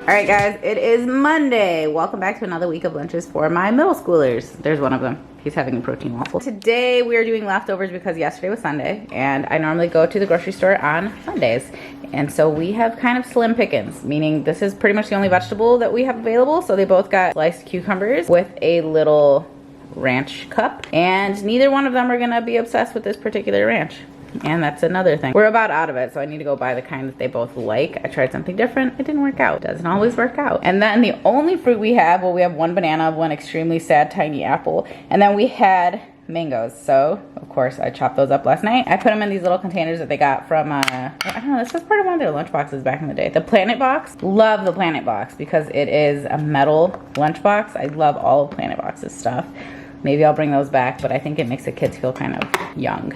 All right, guys, it is Monday. Welcome back to another week of lunches for my middle schoolers. There's one of them. He's having a protein waffle. Today, we are doing leftovers because yesterday was Sunday, and I normally go to the grocery store on Sundays. And so we have kind of slim pickings, meaning this is pretty much the only vegetable that we have available. So they both got sliced cucumbers with a little ranch cup, and neither one of them are gonna be obsessed with this particular ranch. And that's another thing. We're about out of it, so I need to go buy the kind that they both like. I tried something different. It didn't work out. Doesn't always work out. And then the only fruit we have, well, we have one banana, one extremely sad tiny apple, and then we had mangoes. So, of course, I chopped those up last night. I put them in these little containers that they got from, I don't know, this was part of one of their lunch boxes back in the day. The Planet Box. Love the Planet Box because it is a metal lunch box. I love all of Planet Box's stuff. Maybe I'll bring those back, but I think it makes the kids feel kind of young.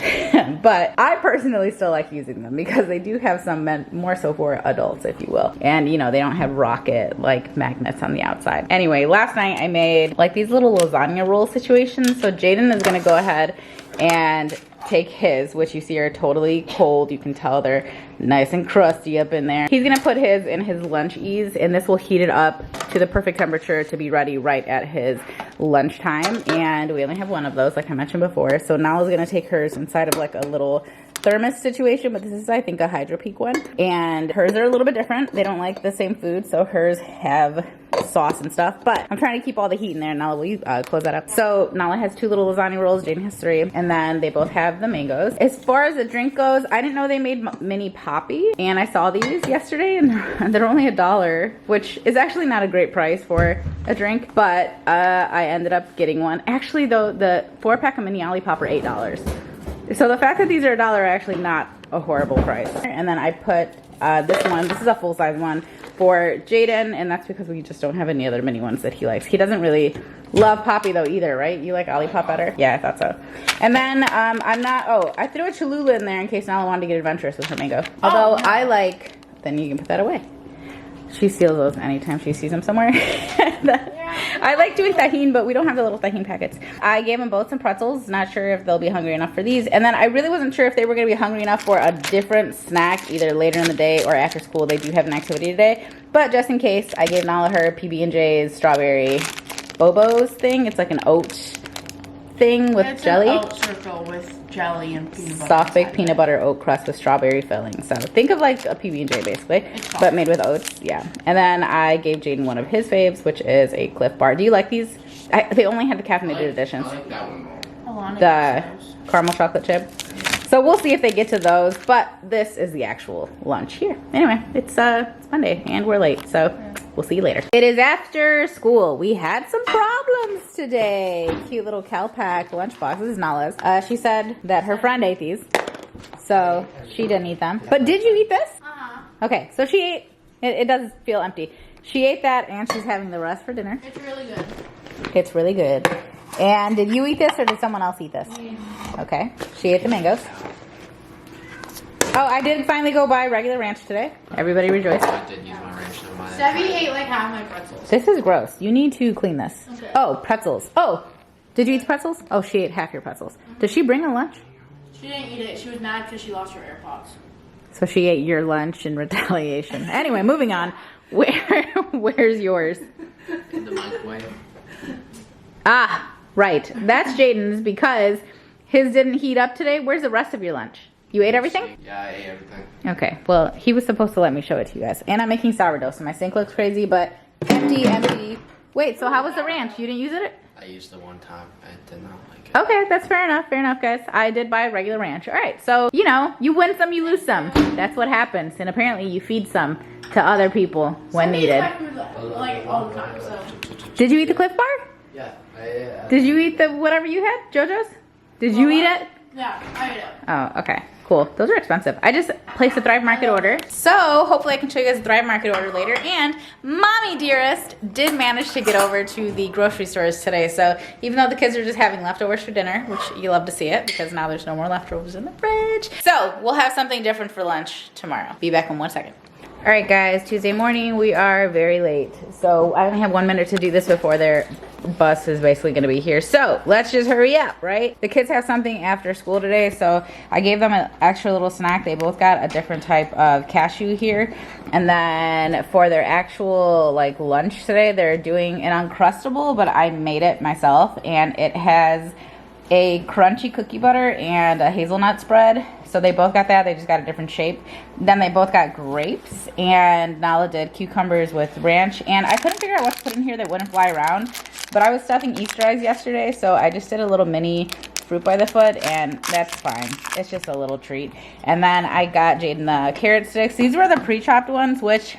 But I personally still like using them because they do have some more so for adults, if you will. And you know, they don't have rocket like magnets on the outside. Anyway, last night I made like these little lasagna roll situations. So Jaden is gonna go ahead and take his, which you see are totally cold. You can tell they're nice and crusty up in there. He's gonna put his in his lunch ease, and this will heat it up to the perfect temperature to be ready right at his lunchtime. And we only have one of those, like I mentioned before. So Nala's gonna take hers inside of like a little thermos situation, but this is, I think, a Hydro Peak one. And hers are a little bit different. They don't like the same food, so hers have sauce and stuff, but I'm trying to keep all the heat in there. Nala, will you close that up? So Nala has 2 little lasagna rolls, Jaden has 3, and then they both have the mangoes. As far as the drink goes, I didn't know they made mini Poppy, and I saw these yesterday, and they're only $1, which is actually not a great price for a drink, but I ended up getting one. Actually, though, the 4-pack of mini Olipop are $8. So the fact that these are $1 are actually not a horrible price. And then I put this one, this is a full-size one, for Jaden, and that's because we just don't have any other mini ones that he likes. He doesn't really love Poppy though either, right? You like Olipop better? Yeah, I thought so. And then I threw a Cholula in there in case Nala wanted to get adventurous with her mango. Although I like, then you can put that away. She steals those anytime she sees them somewhere. I like doing tahini, but we don't have the little tahini packets. I gave them both some pretzels. Not sure if they'll be hungry enough for these. And then I really wasn't sure if they were going to be hungry enough for a different snack, either later in the day or after school. They do have an activity today. But just in case, I gave Nala her PB&J's strawberry Bobos thing. It's like an oat thing with jelly. An oat circle with jelly and peanut butter. Soft baked peanut butter oat crust with strawberry filling. So think of like a PB&J basically, but made with oats. Yeah. And then I gave Jaden one of his faves, which is a Cliff Bar. Do you like these? They only had the caffeinated editions. I like that one. The caramel chocolate chip. So we'll see if they get to those, but this is the actual lunch here. Anyway, it's Monday and we're late, so we'll see you later. It is after school. We had some problems today. Cute little Calpac lunchbox. This is Nala's. She said that her friend ate these, so she didn't eat them. But did you eat this? Okay, so she ate, it does feel empty. She ate that and she's having the rest for dinner. It's really good. It's really good. And did you eat this or did someone else eat this? Okay, she ate the mangoes. Oh, I did finally go buy regular ranch today. Everybody rejoice. I did use my ranch on mine. Stevie ate like half my pretzels. This is gross. You need to clean this. Okay. Oh, pretzels. Oh, did you eat the pretzels? Oh, she ate half your pretzels. Did she bring a lunch? She didn't eat it. She was mad because she lost her AirPods. So she ate your lunch in retaliation. Anyway, moving on. Where's yours? In the microwave. Ah, right. That's Jaden's because his didn't heat up today. Where's the rest of your lunch? You ate everything? Yeah, I ate everything. Okay, well, he was supposed to let me show it to you guys. And I'm making sourdough, so my sink looks crazy, but empty. Wait, so how was the ranch? You didn't use it? I used it one time. I did not like it. Okay, that's fair enough, guys. I did buy regular ranch. All right, so, you know, you win some, you lose some. That's what happens. And apparently you feed some to other people when needed. Like all the time, so. Did you eat the Cliff Bar? Yeah. Did you eat the whatever you had, JoJo's? Did you eat it? Yeah, I ate it. Oh, okay. Cool. Those are expensive. I just placed a Thrive Market order. So hopefully I can show you guys the Thrive Market order later. And Mommy Dearest did manage to get over to the grocery stores today. So even though the kids are just having leftovers for dinner, which you love to see it because now there's no more leftovers in the fridge. So we'll have something different for lunch tomorrow. Be back in 1 second. All right, guys, Tuesday morning, we are very late. So I only have 1 minute to do this before their bus is basically gonna be here. So let's just hurry up, right? The kids have something after school today, so I gave them an extra little snack. They both got a different type of cashew here. And then for their actual like lunch today, they're doing an Uncrustable, but I made it myself. And it has a crunchy cookie butter and a hazelnut spread. So they both got that. They just got a different shape. Then they both got grapes, and Nala did cucumbers with ranch. And I couldn't figure out what to put in here that wouldn't fly around, but I was stuffing Easter eggs yesterday, so I just did a little mini fruit by the foot, and that's fine. It's just a little treat. And then I got Jaden the carrot sticks. These were the pre-chopped ones, which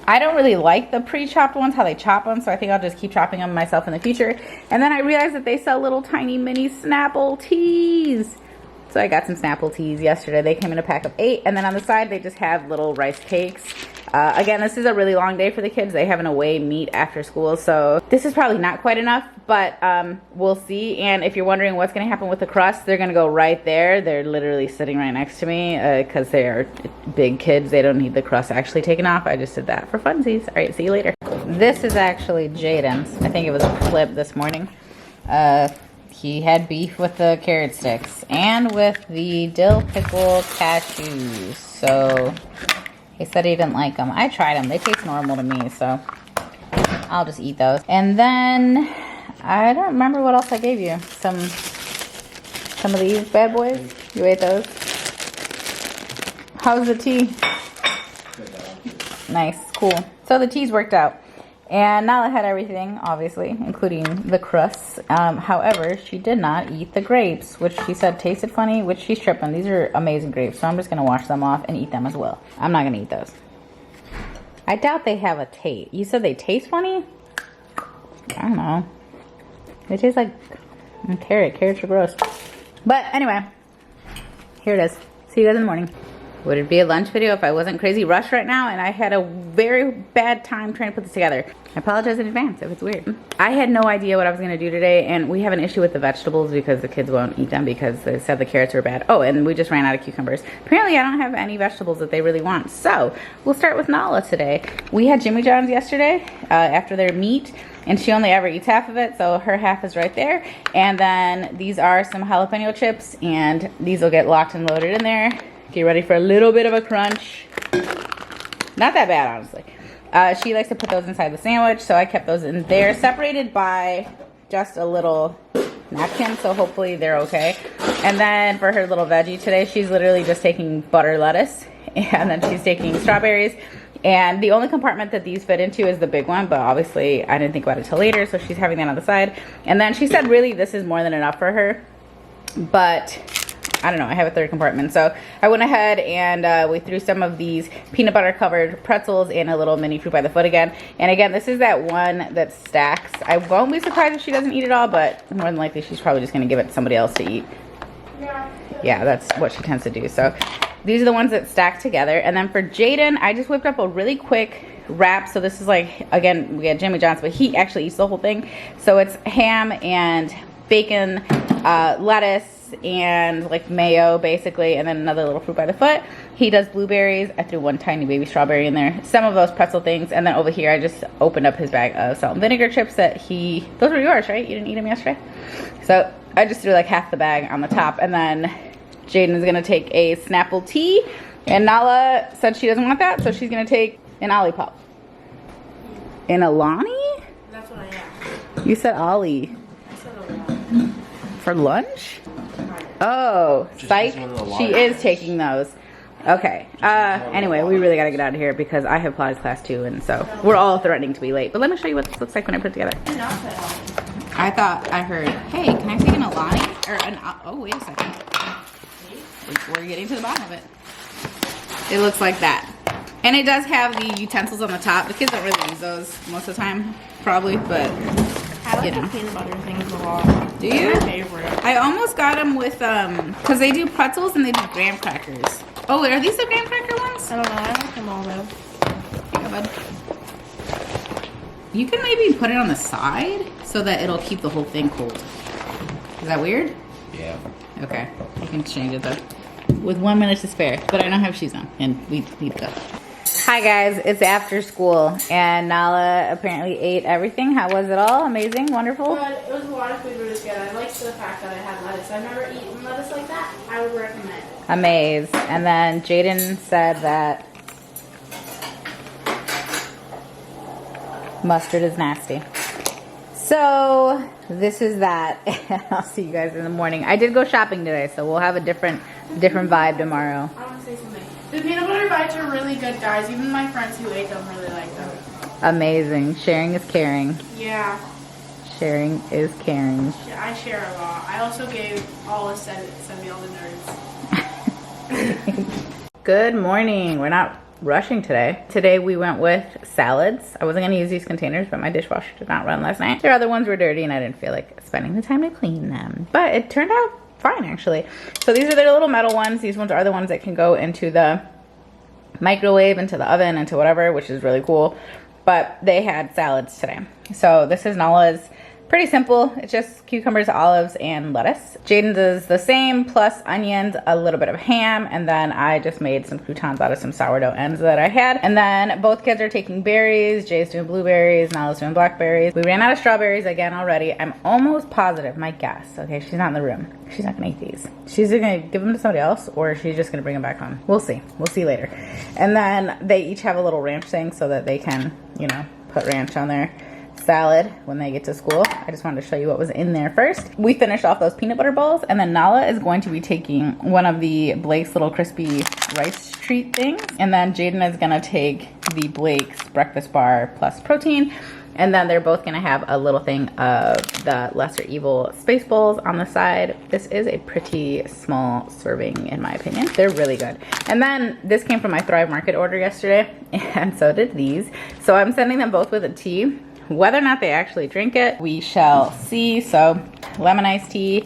I don't really like the pre-chopped ones, how they chop them, so I think I'll just keep chopping them myself in the future. And then I realized that they sell little tiny mini Snapple teas. So I got some Snapple teas yesterday. They came in a pack of 8. And then on the side, they just have little rice cakes. Again, this is a really long day for the kids. They have an away meet after school. So this is probably not quite enough, but we'll see. And if you're wondering what's going to happen with the crust, they're going to go right there. They're literally sitting right next to me because they are big kids. They don't need the crust actually taken off. I just did that for funsies. All right, see you later. This is actually Jaden's. I think it was a flip this morning. He had beef with the carrot sticks and with the dill pickle cashews. So he said he didn't like them. I tried them. They taste normal to me, so I'll just eat those. And then I don't remember what else I gave you. Some of these bad boys. You ate those? How's the tea? Nice, cool. So the teas worked out. And Nala had everything, obviously, including the crusts. However, she did not eat the grapes, which she said tasted funny, which she's tripping. These are amazing grapes, so I'm just going to wash them off and eat them as well. I'm not going to eat those. I doubt they have a taste. You said they taste funny? I don't know. They taste like carrot. Carrots are gross. But anyway, here it is. See you guys in the morning. Would it be a lunch video if I wasn't crazy rushed right now and I had a very bad time trying to put this together? I apologize in advance if it's weird. I had no idea what I was going to do today, and we have an issue with the vegetables because the kids won't eat them because they said the carrots are bad. Oh, and we just ran out of cucumbers. Apparently I don't have any vegetables that they really want. So we'll start with Nala today. We had Jimmy John's yesterday after their meet, and she only ever eats half of it, so her half is right there. And then these are some jalapeno chips, and these will get locked and loaded in there. Get ready for a little bit of a crunch. Not that bad, honestly. She likes to put those inside the sandwich, so I kept those in there, separated by just a little napkin, so hopefully they're okay. And then for her little veggie today, she's literally just taking butter lettuce, and then she's taking strawberries. And the only compartment that these fit into is the big one, but obviously I didn't think about it till later, so she's having that on the side. And then she said really this is more than enough for her, but I don't know, I have a third compartment. So I went ahead and we threw some of these peanut butter covered pretzels in a little mini fruit by the foot again. And again, this is that one that stacks. I won't be surprised if she doesn't eat it all, but more than likely she's probably just going to give it to somebody else to eat. Yeah, that's what she tends to do. So these are the ones that stack together. And then for Jaden, I just whipped up a really quick wrap. So this is like, again, we had Jimmy John's, but he actually eats the whole thing. So it's ham and bacon, lettuce, and like mayo basically, and then another little fruit by the foot. He does blueberries. I threw one tiny baby strawberry in there, some of those pretzel things, and then over here I just opened up his bag of salt and vinegar chips that those were yours, right? You didn't eat them yesterday? So I just threw like half the bag on the top. And then Jaden is gonna take a Snapple tea, and Nala said she doesn't want that, so she's gonna take an Olipop. An Alani? That's what I asked. You said Ollie. I said a lot. For lunch? Oh, psych. She is taking those. Okay. Anyway, we really gotta get out of here because I have Pilates class too, and so we're all threatening to be late. But let me show you what this looks like when I put it together. I thought I heard, hey, can I take an Alani? Oh, wait a second. We're getting to the bottom of it. It looks like that. And it does have the utensils on the top. The kids don't really use those most of the time, probably, but I like you know. the peanut butter things a lot. Do you? They're my favorite. I almost got them with, because they do pretzels and they do graham crackers. Oh, are these the graham cracker ones? I don't know. I like them all though. Here you go, bud. You can maybe put it on the side so that it'll keep the whole thing cold. Is that weird? Yeah. Okay, you can change it though. With 1 minute to spare, but I don't have shoes on and we need to go. Hi guys, it's after school and Nala apparently ate everything. How was it all? Amazing, wonderful? But it was a lot of food really good. I liked the fact that I had lettuce. I've never eaten lettuce like that. I would recommend. Amazed. And then Jaden said that mustard is nasty. So this is that. I'll see you guys in the morning. I did go shopping today, so we'll have a different vibe tomorrow. I want to say something. The peanut butter bites are really good, guys. Even my friends who ate them really like them. Amazing. Sharing is caring. Yeah, Sharing is caring. I share a lot. I also gave all send me all the nerds. Good morning. We're not rushing today. Today we went with salads. I wasn't going to use these containers, but my dishwasher did not run last night. Their other ones were dirty and I didn't feel like spending the time to clean them. But it turned out fine actually. So these are their little metal ones. These ones are the ones that can go into the microwave, into the oven, into whatever, which is really cool. But they had salads today. So this is Nala's. Pretty simple. It's just cucumbers, olives, and lettuce. Jaden's is the same, plus onions, a little bit of ham, and then I just made some croutons out of some sourdough ends that I had. And then both kids are taking berries. Jay's doing blueberries, Nala's doing blackberries. We ran out of strawberries again already. I'm almost positive, my guess, okay, she's not in the room. She's not gonna eat these. She's gonna give them to somebody else, or she's just gonna bring them back home. We'll see. We'll see later. And then they each have a little ranch thing so that they can, you know, put ranch on their salad when they get to school. I just wanted to show you what was in there first. We finished off those peanut butter balls, and then Nala is going to be taking one of the Blake's little crispy rice treat things, and then Jaden is gonna take the Blake's breakfast bar plus protein, and then they're both gonna have a little thing of the Lesser Evil Space Bowls on the side. This is a pretty small serving in my opinion. They're really good. And then this came from my Thrive Market order yesterday, and so did these. So I'm sending them both with a tea. Whether or not they actually drink it, we shall see. So lemon iced tea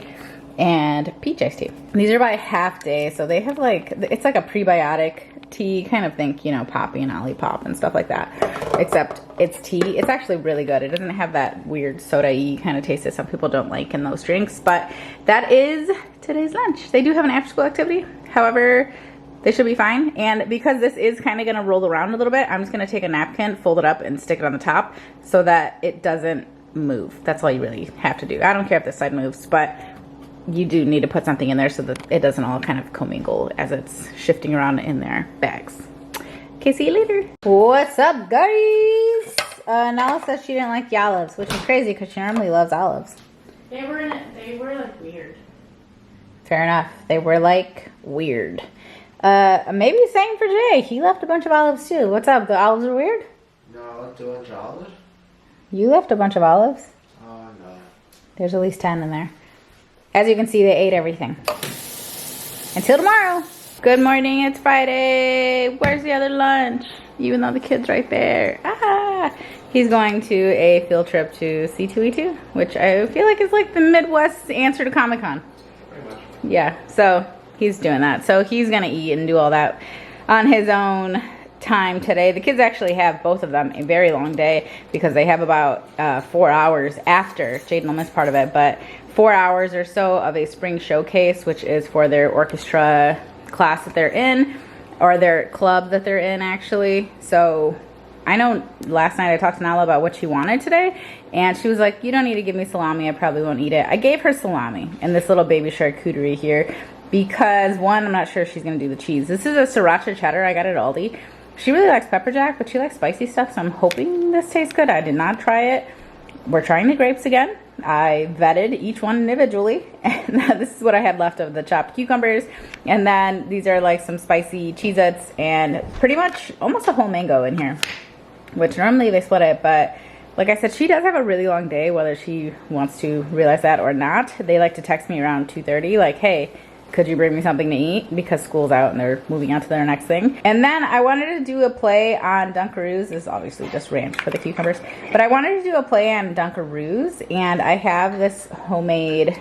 and peach iced tea. These are by half day, so they have like, it's like a prebiotic tea, kind of think, you know, Poppy and Olipop and stuff like that, except it's tea. It's actually really good. It doesn't have that weird soda-y kind of taste that some people don't like in those drinks, but that is today's lunch. They do have an after school activity. However, they should be fine. And because this is kind of going to roll around a little bit, I'm just going to take a napkin, fold it up, and stick it on the top so that it doesn't move. That's all you really have to do. I don't care if this side moves, but you do need to put something in there so that it doesn't all kind of commingle as it's shifting around in their bags. Okay, see you later. What's up, guys? Nala says she didn't like the olives, which is crazy because she normally loves olives. They were like weird. Fair enough. They were like weird. Maybe same for Jay. He left a bunch of olives too. What's up? The olives are weird? No, I left a bunch of olives. You left a bunch of olives? Oh, no. There's at least 10 in there. As you can see, they ate everything. Until tomorrow. Good morning, it's Friday. Where's the other lunch? Even though the kid's right there. Ah! He's going to a field trip to C2E2, which I feel like is like the Midwest answer to Comic-Con. Pretty much. Yeah, so he's doing that. So he's gonna eat and do all that on his own time today. The kids actually have, both of them, a very long day because they have about 4 hours after. Jaden will miss part of it, but 4 hours or so of a spring showcase, which is for their orchestra class that they're in, or their club that they're in actually. So I know last night I talked to Nala about what she wanted today, and she was like, you don't need to give me salami, I probably won't eat it. I gave her salami and this little baby charcuterie here because, one, I'm not sure if she's going to do the cheese. This is a sriracha cheddar I got at Aldi. She really likes pepper jack, but she likes spicy stuff, so I'm hoping this tastes good. I did not try it. We're trying the grapes again. I vetted each one individually, and this is what I had left of the chopped cucumbers. And then these are like some spicy Cheez-Its and pretty much almost a whole mango in here, which normally they split it, but like I said, she does have a really long day, whether she wants to realize that or not. They like to text me around 2:30 like, hey, could you bring me something to eat? Because school's out and they're moving on to their next thing. And then I wanted to do a play on Dunkaroos. This is obviously just ranch for the cucumbers. But I wanted to do a play on Dunkaroos. And I have this homemade,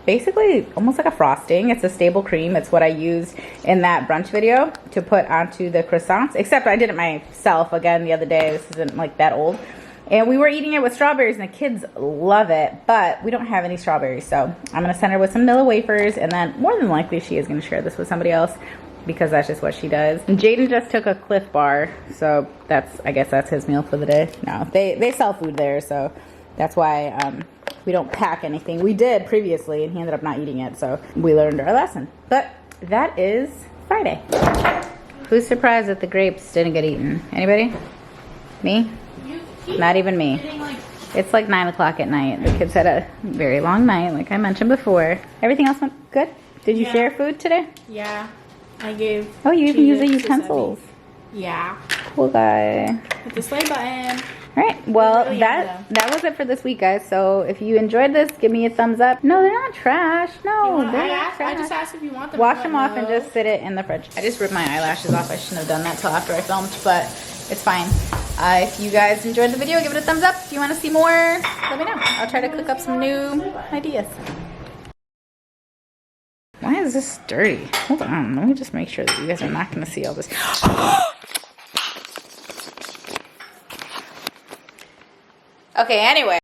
basically almost like a frosting. It's a stable cream. It's what I used in that brunch video to put onto the croissants. Except I did it myself again the other day. This isn't like that old. And we were eating it with strawberries, and the kids love it, but we don't have any strawberries. So I'm going to send her with some Nilla wafers, and then more than likely she is going to share this with somebody else. because that's just what she does. And Jaden just took a Cliff Bar, so I guess that's his meal for the day. No, they sell food there, so that's why we don't pack anything. We did previously, and he ended up not eating it, so we learned our lesson. But that is Friday. Who's surprised that the grapes didn't get eaten? Anybody? Me? You keep Not even me. getting, like, It's like 9 o'clock at night. The kids had a very long night, like I mentioned before. Everything else went good? Did you Yeah. share food today? yeah, I gave. Oh, you even use the Cheez-Its to utensils. Sebby. Yeah. Cool guy. Hit the slide button. All right, well, really that was it for this week, guys. So if you enjoyed this, give me a thumbs up. No, they're not trash. No, they're not I trash. just asked if you want them. Wash You them went, off and "No." just sit it in the fridge. I just ripped my eyelashes off. I shouldn't have done that till after I filmed, but it's fine. If you guys enjoyed the video, give it a thumbs up. If you want to see more, let me know. I'll try to cook up some new ideas. Why is this dirty? Hold on. Let me just make sure that you guys are not going to see all this. Okay, anyway.